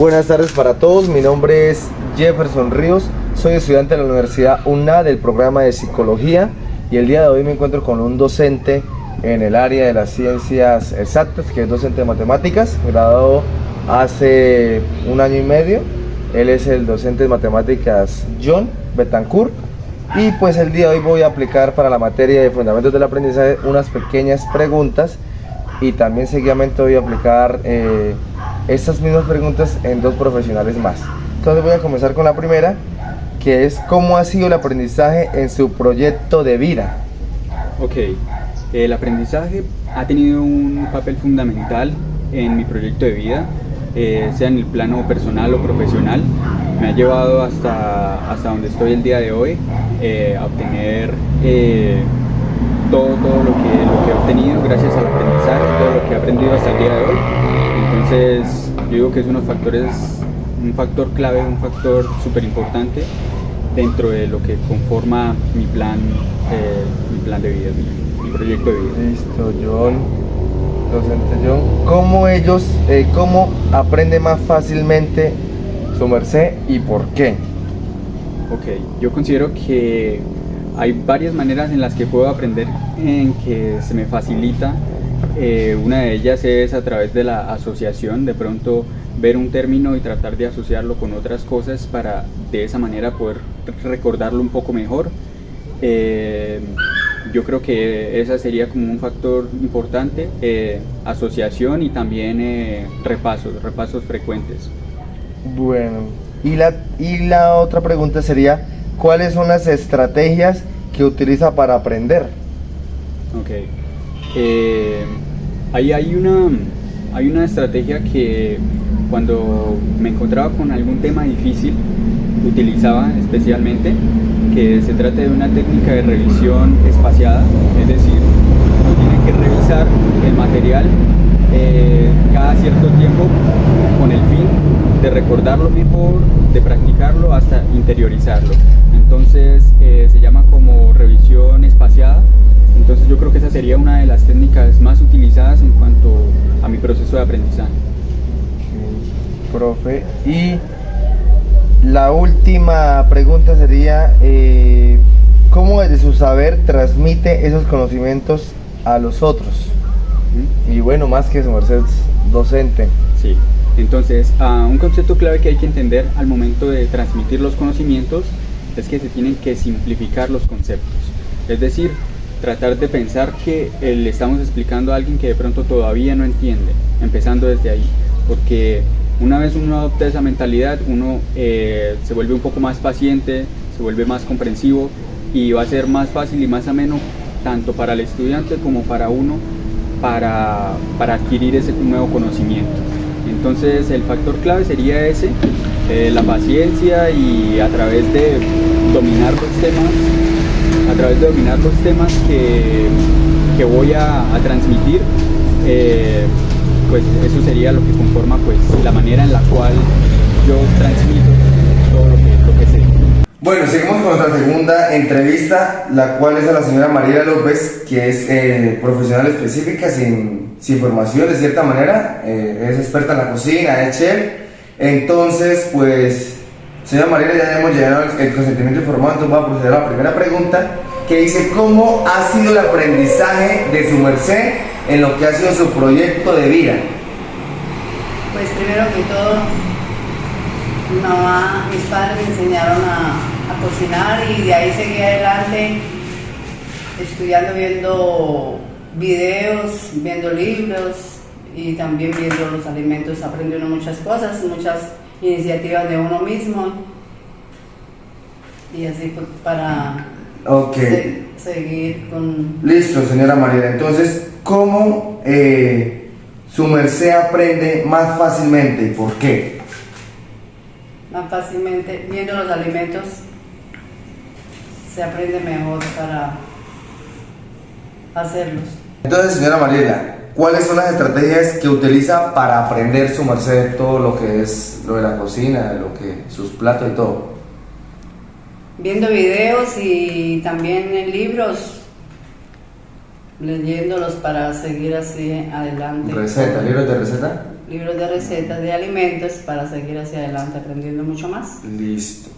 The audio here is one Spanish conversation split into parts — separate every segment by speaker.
Speaker 1: Buenas tardes para todos, mi nombre es Jefferson Ríos, soy estudiante de la Universidad UNA del programa de Psicología y el día de hoy me encuentro con un docente en el área de las ciencias exactas, que es docente de matemáticas, graduado hace 1 año y medio. Él es el docente de matemáticas John Betancourt y pues el día de hoy voy a aplicar para la materia de fundamentos del aprendizaje unas pequeñas preguntas y también seguidamente voy a aplicar estas mismas preguntas en 2 profesionales más. Entonces voy a comenzar con la primera, que es ¿cómo ha sido el aprendizaje en su proyecto de vida?
Speaker 2: Ok, el aprendizaje ha tenido un papel fundamental en mi proyecto de vida, sea en el plano personal o profesional. Me ha llevado hasta donde estoy el día de hoy, a obtener todo lo que he obtenido gracias al aprendizaje, todo lo que he aprendido hasta el día de hoy. Entonces yo digo que es un factor clave, un factor súper importante dentro de lo que conforma mi plan de vida, mi proyecto de vida.
Speaker 1: Listo, John, docente John. ¿Cómo aprende más fácilmente su merced y por qué?
Speaker 2: Ok, yo considero que hay varias maneras en las que puedo aprender en que se me facilita. Una de ellas es a través de la asociación, de pronto ver un término y tratar de asociarlo con otras cosas para de esa manera poder recordarlo un poco mejor. Yo creo que esa sería como un factor importante, asociación y también repasos frecuentes.
Speaker 1: Bueno, y la otra pregunta sería, ¿cuáles son las estrategias que utiliza para aprender?
Speaker 2: Ok. Ahí hay una estrategia que cuando me encontraba con algún tema difícil utilizaba especialmente, que se trata de una técnica de revisión espaciada, es decir, uno tiene que revisar el material cada cierto tiempo con el fin de recordarlo mejor, de practicarlo hasta interiorizarlo. Entonces se llama como revisión espaciada. Entonces yo creo que esa sería una de las técnicas más utilizadas en cuanto a mi proceso de aprendizaje.
Speaker 1: Profe, y la última pregunta sería, ¿cómo desde su saber transmite esos conocimientos a los otros? Y bueno, más que su merced es docente.
Speaker 2: Sí, entonces un concepto clave que hay que entender al momento de transmitir los conocimientos es que se tienen que simplificar los conceptos. Es decir, tratar de pensar que le estamos explicando a alguien que de pronto todavía no entiende, empezando desde ahí, porque una vez uno adopta esa mentalidad, uno se vuelve un poco más paciente, se vuelve más comprensivo y va a ser más fácil y más ameno tanto para el estudiante como para uno para adquirir ese nuevo conocimiento. Entonces el factor clave sería ese, la paciencia y a través de dominar los temas que voy a transmitir, pues eso sería lo que conforma pues la manera en la cual yo transmito todo lo que sé.
Speaker 1: Bueno, seguimos con nuestra segunda entrevista, la cual es a la señora Mariela López, que es profesional específica, sin formación de cierta manera, es experta en la cocina, es chef. Entonces, pues, señora Mariela, ya hemos llegado el consentimiento informado, entonces voy a proceder a la primera pregunta, que dice, ¿cómo ha sido el aprendizaje de su merced en lo que ha sido su proyecto de vida?
Speaker 3: Pues primero que todo, mi mamá, mis padres me enseñaron a cocinar y de ahí seguí adelante estudiando, viendo videos, viendo libros y también viendo los alimentos, aprendiendo muchas cosas, muchas iniciativas de uno mismo y así pues para seguir con...
Speaker 1: Listo, señora Mariela, entonces, ¿cómo su merced aprende más fácilmente y por qué?
Speaker 3: Más fácilmente viendo los alimentos se aprende mejor para hacerlos.
Speaker 1: Entonces, señora Mariela, ¿cuáles son las estrategias que utiliza para aprender su merced todo lo que es lo de la cocina, sus platos y todo?
Speaker 3: Viendo videos y también en libros, leyéndolos para seguir así adelante.
Speaker 1: ¿Receta? ¿Libros de receta?
Speaker 3: libros de recetas de alimentos para seguir hacia adelante aprendiendo mucho más.
Speaker 1: Listo.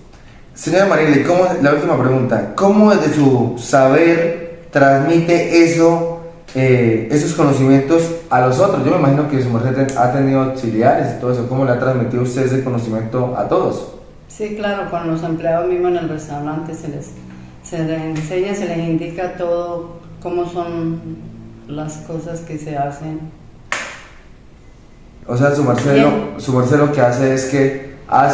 Speaker 1: Señora Marieli, la última pregunta, ¿cómo desde su saber transmite esos conocimientos a los otros? Yo me imagino que su merced ha tenido auxiliares y todo eso, ¿cómo le ha transmitido usted ese conocimiento a todos?
Speaker 3: Sí, claro, con los empleados mismos en el restaurante se les enseña, se les indica todo, cómo son las cosas que se hacen.
Speaker 1: O sea, su merced lo que hace es que va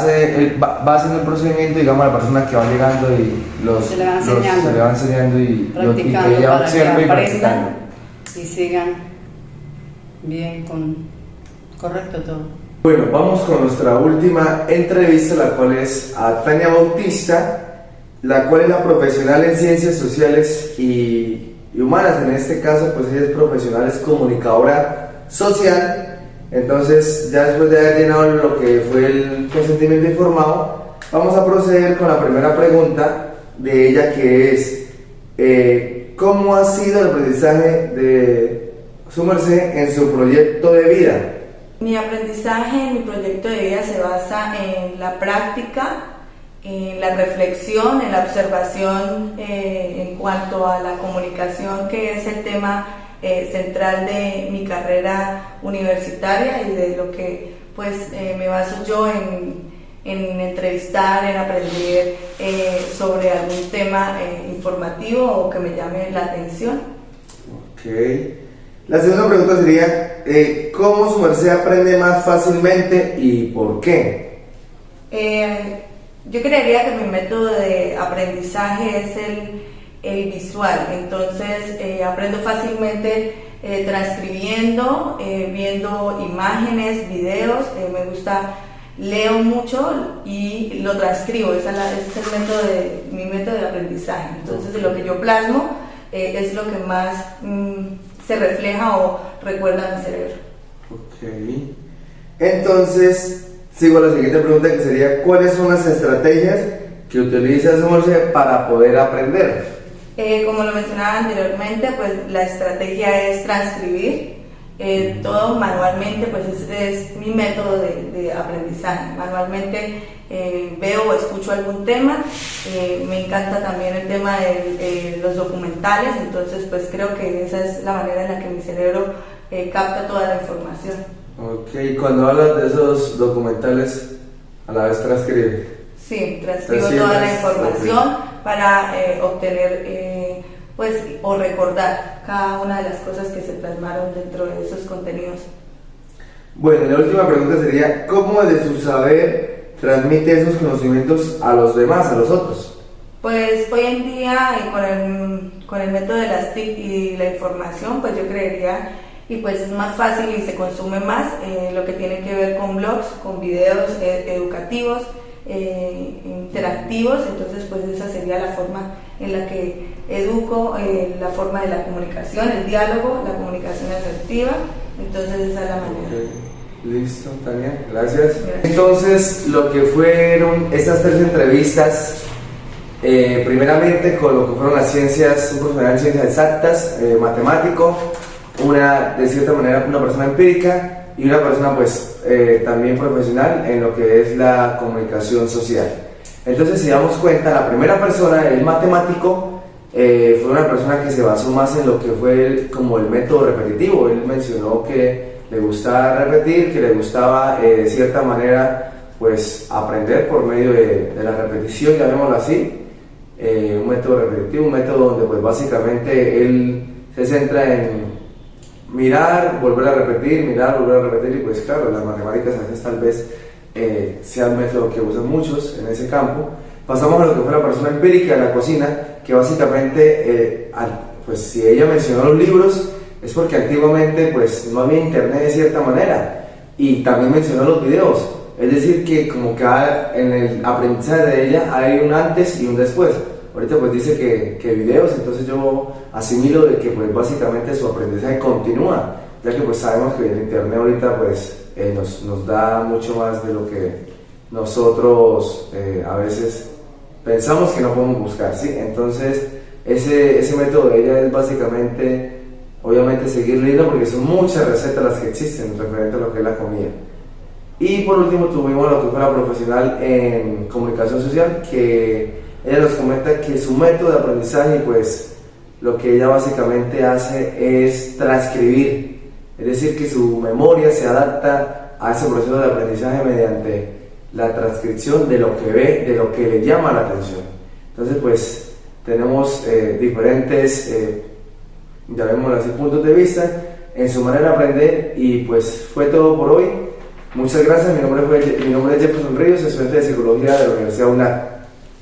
Speaker 1: haciendo el procedimiento, digamos, a la persona que va llegando y
Speaker 3: se le va enseñando
Speaker 1: y
Speaker 3: practicando
Speaker 1: que ella
Speaker 3: para que
Speaker 1: observe y
Speaker 3: aprendan
Speaker 1: practicando.
Speaker 3: y sigan bien, correcto todo.
Speaker 1: Bueno, vamos con nuestra última entrevista, la cual es a Tania Bautista, la cual es la profesional en ciencias sociales y humanas. En este caso, pues ella es profesional, es comunicadora social. Entonces, ya después de haber llenado lo que fue el consentimiento informado, vamos a proceder con la primera pregunta de ella, que es ¿cómo ha sido el aprendizaje de su merced en su proyecto de vida?
Speaker 4: Mi aprendizaje en mi proyecto de vida se basa en la práctica, en la reflexión, en la observación en cuanto a la comunicación, que es el tema central de mi carrera universitaria y de lo que pues me baso yo en entrevistar, en aprender sobre algún tema informativo o que me llame la atención.
Speaker 1: Ok. La segunda pregunta sería, ¿cómo su merced aprende más fácilmente y por qué?
Speaker 4: Yo creería que mi método de aprendizaje es el visual, entonces aprendo fácilmente transcribiendo, viendo imágenes, videos, leo mucho y lo transcribo, ese es mi método de aprendizaje. Entonces de lo que yo plasmo es lo que más se refleja o recuerda mi cerebro.
Speaker 1: Ok. Entonces, sigo a la siguiente pregunta, que sería, ¿cuáles son las estrategias que utiliza su merced para poder aprender?
Speaker 4: Como lo mencionaba anteriormente, pues la estrategia es transcribir todo manualmente, pues es mi método de aprendizaje. Manualmente veo o escucho algún tema, me encanta también el tema de los documentales, entonces pues creo que esa es la manera en la que mi cerebro capta toda la información.
Speaker 1: Ok, cuando hablas de esos documentales, a la vez transcribe.
Speaker 4: Sí, transcribo toda la información para obtener pues o recordar cada una de las cosas que se plasmaron dentro de esos contenidos.
Speaker 1: Bueno, la última pregunta sería, ¿cómo de su saber transmite esos conocimientos a los demás, a los otros?
Speaker 4: Pues hoy en día con el método de las TIC y la información, pues yo creería, y pues es más fácil y se consume más lo que tiene que ver con blogs, con videos educativos, interactivos, entonces pues esa sería la forma en la que educo, la forma de la comunicación, el diálogo, la comunicación asertiva, entonces esa es la manera.
Speaker 1: Okay. Listo, Tania, gracias. Entonces, lo que fueron estas 3 entrevistas, primeramente con lo que fueron las ciencias, un profesional en ciencias exactas, matemático, de cierta manera una persona empírica y una persona pues también profesional en lo que es la comunicación social. Entonces, si damos cuenta, la primera persona, el matemático, fue una persona que se basó más en lo que fue como el método repetitivo. Él mencionó que le gustaba repetir, que le gustaba de cierta manera pues aprender por medio de la repetición, llamémoslo así, un método repetitivo, un método donde pues básicamente él se centra en mirar, volver a repetir, mirar, volver a repetir, y pues claro, las matemáticas a veces tal vez sea el método que usan muchos en ese campo. Pasamos a lo que fue la persona empírica de la cocina, que básicamente, pues si ella mencionó los libros, es porque antiguamente pues no había internet de cierta manera, y también mencionó los videos, es decir que como que en el aprendizaje de ella hay un antes y un después. Ahorita pues dice que videos, entonces yo asimilo de que pues básicamente su aprendizaje continúa, ya que pues sabemos que el internet ahorita pues nos da mucho más de lo que nosotros a veces pensamos que no podemos buscar, ¿sí? Entonces ese método de ella es básicamente obviamente seguir leyendo porque son muchas recetas las que existen referente a lo que es la comida. Y por último tuvimos lo que fue la profesional en comunicación social, que ella nos comenta que su método de aprendizaje, pues lo que ella básicamente hace es transcribir, es decir, que su memoria se adapta a ese proceso de aprendizaje mediante la transcripción de lo que ve, de lo que le llama la atención. Entonces pues tenemos diferentes, llamémoslo así, puntos de vista en su manera de aprender, y pues fue todo por hoy. Muchas gracias, mi nombre es Jefferson Ríos, estudiante de Psicología de la Universidad UNAD.